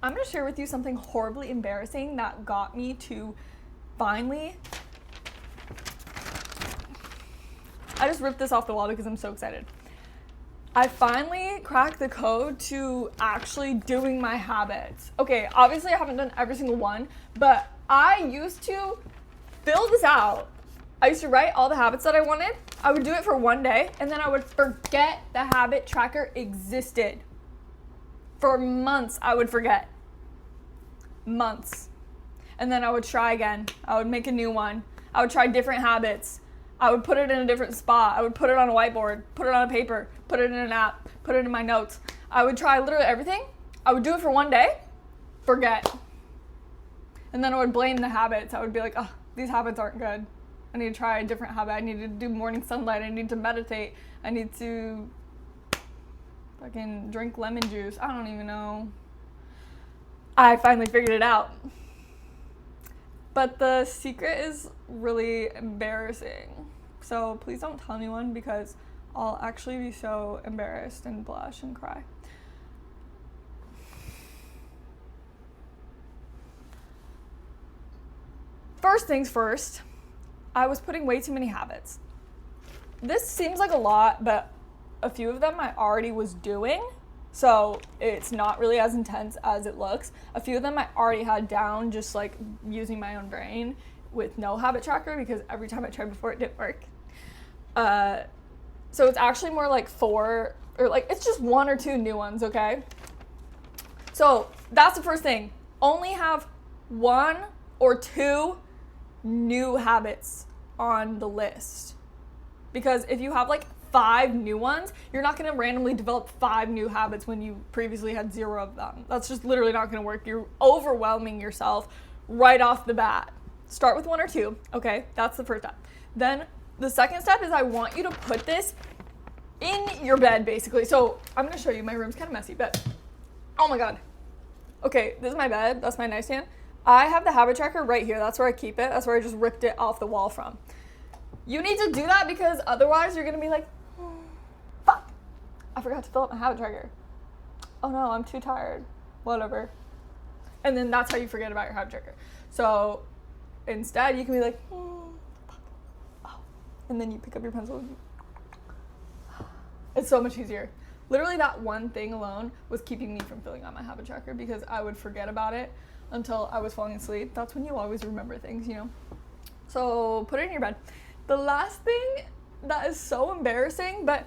I'm going to share with you something horribly embarrassing that got me to finally... I just ripped this off the wall because I'm so excited. I finally cracked the code to actually doing my habits. Okay, obviously I haven't done every single one, but I used to fill this out. I used to write all the habits that I wanted. I would do it for one day, and then I would forget the habit tracker existed. For months, I would forget. Months. And then I would try again. I would make a new one. I would try different habits. I would put it in a different spot. I would put it on a whiteboard, put it on a paper, put it in an app, put it in my notes. I would try literally everything. I would do it for one day, forget. And then I would blame the habits. I would be like, oh, these habits aren't good. I need to try a different habit. I need to do morning sunlight. I need to meditate. I need to fucking drink lemon juice. I don't even know. I finally figured it out. But the secret is really embarrassing. So please don't tell anyone because I'll actually be so embarrassed and blush and cry. First things first, I was putting way too many habits. This seems like a lot, but a few of them I already was doing. So it's not really as intense as it looks. A few of them I already had down just like using my own brain with no habit tracker because every time I tried before it didn't work. So it's actually more like 4 or like it's just 1 or 2 new ones, okay? So that's the first thing. Only have 1 or 2 new habits on the list. Because if you have like 5 new ones, you're not going to randomly develop 5 new habits when you previously had 0 of them. That's just literally not going to work. You're overwhelming yourself right off the bat. Start with 1 or 2. Okay, that's the first step. Then the second step is I want you to put this in your bed, basically. So I'm going to show you. My room's kind of messy, but oh my God. Okay, this is my bed. That's my nightstand. I have the habit tracker right here. That's where I keep it. That's where I just ripped it off the wall from. You need to do that because otherwise you're going to be like, fuck, I forgot to fill up my habit tracker. Oh no, I'm too tired. Whatever. And then that's how you forget about your habit tracker. So instead you can be like, fuck. Oh. And then you pick up your pencil. It's so much easier. Literally that one thing alone was keeping me from filling out my habit tracker because I would forget about it until I was falling asleep. That's when you always remember things, you know? So put it in your bed. The last thing that is so embarrassing, but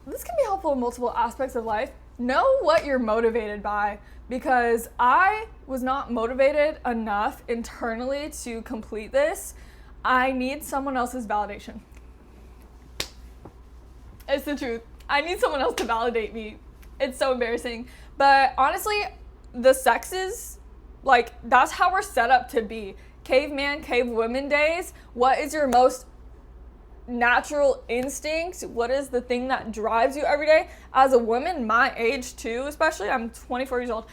this can be helpful in multiple aspects of life. Know what you're motivated by, because I was not motivated enough internally to complete this. I need someone else's validation. It's the truth. I need someone else to validate me. It's so embarrassing. But honestly, the sexes, like, that's how we're set up to be. Caveman, cavewoman days. What is your most natural instinct? What is the thing that drives you every day? As a woman my age too, especially, I'm 24 years old,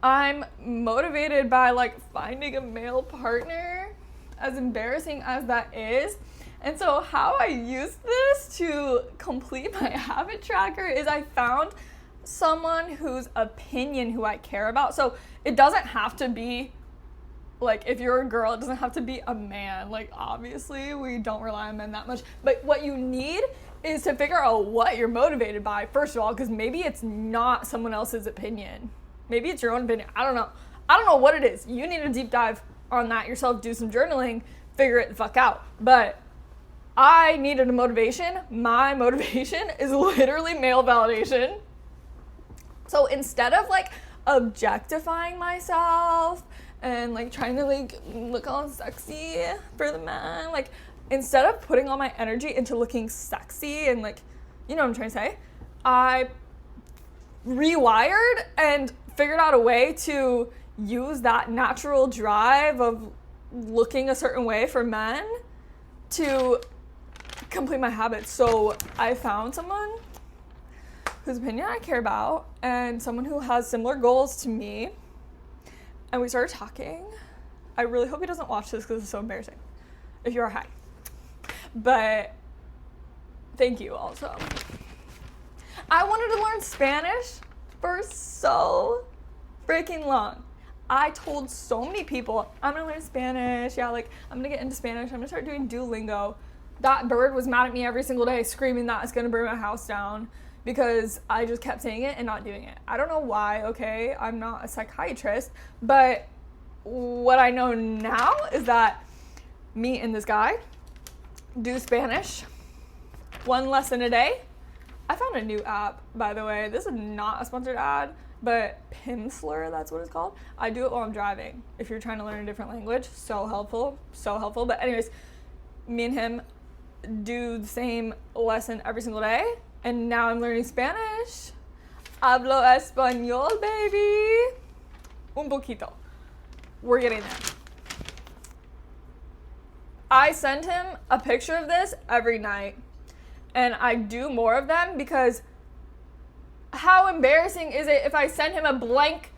I'm motivated by like finding a male partner, as embarrassing as that is. And so how I use this to complete my habit tracker is I found someone whose opinion who I care about. So it doesn't have to be like, if you're a girl, it doesn't have to be a man. Like, obviously, we don't rely on men that much. But what you need is to figure out what you're motivated by, first of all, because maybe it's not someone else's opinion. Maybe it's your own opinion. I don't know. I don't know what it is. You need to deep dive on that yourself, do some journaling, figure it the fuck out. But I needed a motivation. My motivation is literally male validation. So instead of, like, objectifying myself and like trying to like look all sexy for the man, like instead of putting all my energy into looking sexy and like, you know what I'm trying to say, I rewired and figured out a way to use that natural drive of looking a certain way for men to complete my habits. So I found someone whose opinion I care about and someone who has similar goals to me. And we started talking. I really hope he doesn't watch this because it's so embarrassing. If you are, hi. But thank you also. I wanted to learn Spanish for so freaking long. I told so many people, I'm gonna learn Spanish. Yeah, like, I'm gonna get into Spanish. I'm gonna start doing Duolingo. That bird was mad at me every single day, screaming that it's gonna burn my house down because I just kept saying it and not doing it. I don't know why, okay? I'm not a psychiatrist, but what I know now is that me and this guy do Spanish 1 lesson a day. I found a new app, by the way. This is not a sponsored ad, but Pimsleur, that's what it's called. I do it while I'm driving. If you're trying to learn a different language, so helpful, so helpful. But anyways, me and him do the same lesson every single day, and now I'm learning Spanish. Hablo español, baby. Un poquito. We're getting there. I send him a picture of this every night, and I do more of them because how embarrassing is it if I send him a blank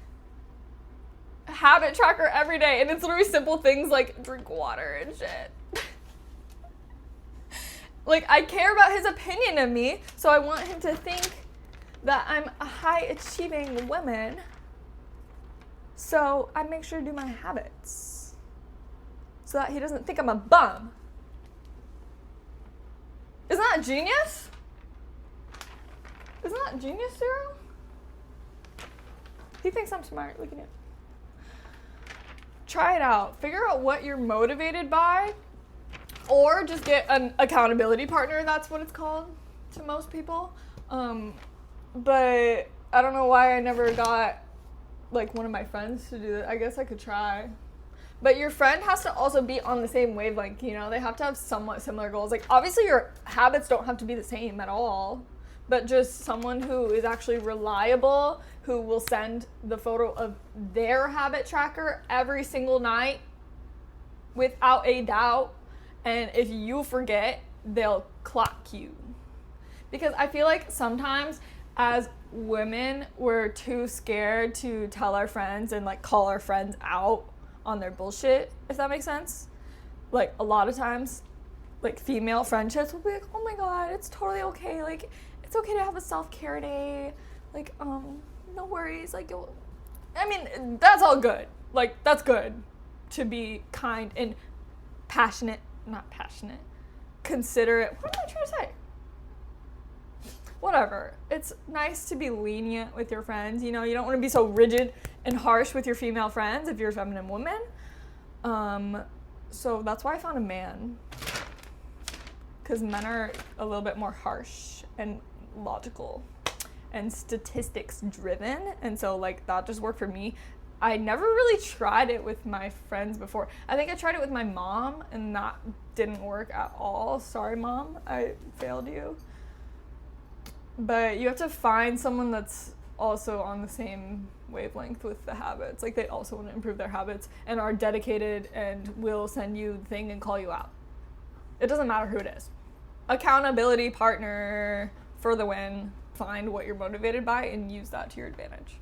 habit tracker every day and it's literally simple things like drink water and shit. Like, I care about his opinion of me, so I want him to think that I'm a high-achieving woman. So I make sure to do my habits so that he doesn't think I'm a bum. Isn't that genius? Isn't that genius, Cyril? He thinks I'm smart. Look at him. Try it out. Figure out what you're motivated by, or just get an accountability partner. That's what it's called to most people. But I don't know why I never got like one of my friends to do it. I guess I could try. But your friend has to also be on the same wavelength, you know? They have to have somewhat similar goals. Like, obviously your habits don't have to be the same at all, but just someone who is actually reliable, who will send the photo of their habit tracker every single night without a doubt. And if you forget, they'll clock you. Because I feel like sometimes as women, we're too scared to tell our friends and like call our friends out on their bullshit, if that makes sense. Like, a lot of times, like, female friendships will be like, oh my god, it's totally okay, like, it's okay to have a self-care day, like, no worries, like, I mean, that's all good. Like, that's good to be kind and passionate, not passionate, considerate, what am I trying to say? Whatever. It's nice to be lenient with your friends. You know, you don't want to be so rigid and harsh with your female friends if you're a feminine woman. So that's why I found a man. Because men are a little bit more harsh and logical and statistics driven. And so, like, that just worked for me. I never really tried it with my friends before. I think I tried it with my mom, and that didn't work at all. Sorry, Mom. I failed you. But you have to find someone that's also on the same wavelength with the habits. Like, they also want to improve their habits and are dedicated and will send you the thing and call you out. It doesn't matter who it is. Accountability partner for the win. Find what you're motivated by and use that to your advantage.